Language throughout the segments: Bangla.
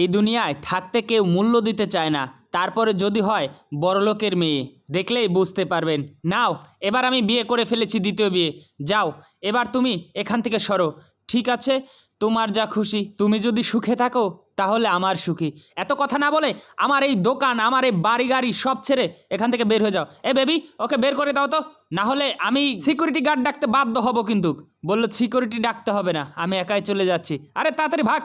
এই দুনিয়ায় থাকতে কেউ মূল্য দিতে চায় না, তারপরে যদি হয় বড়লোকের মেয়ে। দেখলেই বুঝতে পারবেন। নাও, এবার আমি বিয়ে করে ফেলেছি, দ্বিতীয় বিয়ে। যাও, এবার তুমি এখান থেকে সরো। ঠিক আছে, তোমার যা খুশি। তুমি যদি সুখে থাকো তাহলে আমার সুখী। এত কথা না বলে আমার এই দোকান, আমার এই বাড়ি গাড়ি সব ছেড়ে এখান থেকে বের হয়ে যাও। এ বেবি, ওকে বের করে দাও তো, না হলে আমি সিকিউরিটি গার্ড ডাকতে বাধ্য হব। কিন্তু বললো সিকিউরিটি ডাকতে হবে না, আমি একাই চলে যাচ্ছি। আরে তাড়াতাড়ি ভাগ।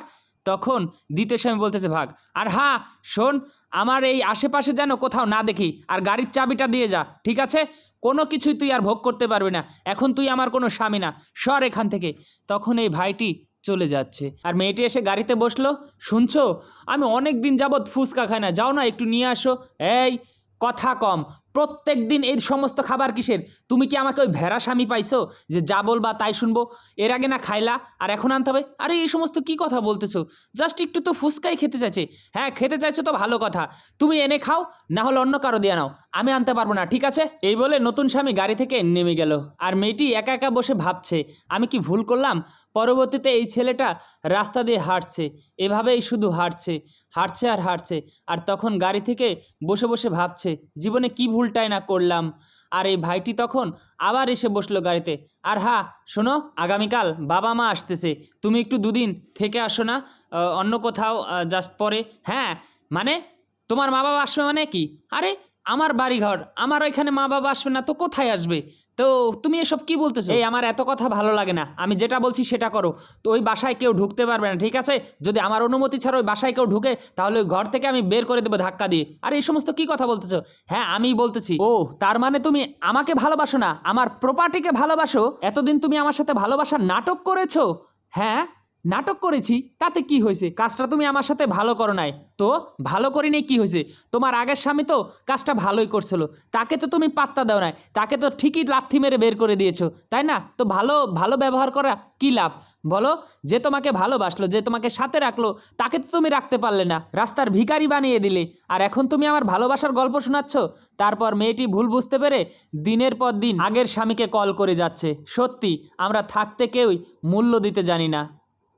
তখন দ্বিতীয় স্বামী বলতেছে ভাগ। আর হ্যাঁ শোন, আমার এই আশেপাশে যেন কোথাও না দেখি, আর গাড়ির চাবিটা দিয়ে যা, ঠিক আছে? কোনো কিছুই তুই আর ভোগ করতে পারবি না, এখন তুই আমার কোনো স্বামী না, সর এখান থেকে। তখন এই ভাইটি চলে যাচ্ছে, আর মেয়েটি এসে গাড়িতে বসলো। শুনছো, আমি অনেক দিন যাবৎ ফুচকা খাই না, যাও না একটু নিয়ে আসো। এই, কথা কম, প্রত্যেক দিন এই সমস্ত খাবার কিসের? তুমি কি আমাকে ওই ভেড়া স্বামী পাইছো যে যা বলবা তাই শুনবো? এর আগে না খাইলা, আর এখন আনতে হবে? আরে এই সমস্ত কি কথা বলতেছো? জাস্ট একটু তো ফুচকাই খেতে চাইছে। হ্যাঁ খেতে চাইছো তো ভালো কথা, তুমি এনে খাও, না হলে অন্য কারো দিয়ে নাও, আমি আনতে পারবো না, ঠিক আছে? এই বলে নতুন স্বামী গাড়ি থেকে নেমে গেল, আর মেয়েটি একা একা বসে ভাবছে আমি কি ভুল করলাম? পরবর্তীতে এই ছেলেটা রাস্তা দিয়ে হাঁটছে, এভাবেই শুধু হাঁটছে, হাঁটছে আর হাঁটছে, আর তখন গাড়ি থেকে বসে বসে ভাবছে জীবনে কি ভুলটাই না করলাম। আর এই ভাইটি তখন আবার এসে বসলো গাড়িতে। আর হ্যাঁ শোনো, আগামীকাল বাবা মা আসতেছে, তুমি একটু দুদিন থেকে আসো না, অন্য কোথাও জাস্ট পরে। হ্যাঁ মানে তোমার মা বাবা আসবে মানে কি? আরে আমার বাড়িঘর, আমার ওইখানে মা বাবা আসবে না তো কোথায় আসবে? তো তুমি এসব কি বলতেছো? এই আমার এত কথা ভালো লাগে না, আমি যেটা বলছি সেটা করো। তো ওই বাসায় কেউ ঢুকতে পারবে না, ঠিক আছে? যদি আমার অনুমতি ছাড়া ওই বাসায় কেউ ঢুকে তাহলে ওই ঘর থেকে আমি বের করে দেবো ধাক্কা দিয়ে। আর এই সমস্ত কি কথা বলতেছো? হ্যাঁ আমিই বলতেছি। ও তার মানে তুমি আমাকে ভালোবাসো না, আমার প্রপার্টিকে ভালোবাসো? এতদিন তুমি আমার সাথে ভালোবাসার নাটক করেছো। হ্যাঁ নাটক করেছি, তাতে কি হয়েছে? কাজটা তুমি আমার সাথে ভালো করো নাই তো? ভালো করিনি কি হয়েছে? তোমার আগের স্বামী তো কাজটা ভালোই করছিল, তাকে তো তুমি পাত্তা দাও নাই, তাকে তো ঠিকই লাথি মেরে বের করে দিয়েছো, তাই না? তো ভালো ভালো ব্যবহার করা কি লাভ বলো? যে তোমাকে ভালোবাসলো, যে তোমাকে সাথে রাখলো, তাকে তো তুমি রাখতে পারলে না, রাস্তার ভিখারি বানিয়ে দিলে, আর এখন তুমি আমার ভালোবাসার গল্প শোনাচ্ছ? তারপর মেয়েটি ভুল বুঝতে পেরে দিনের পর দিন আগের স্বামীকে কল করে যাচ্ছে। সত্যি আমরা থাকতে কেউই মূল্য দিতে জানি না।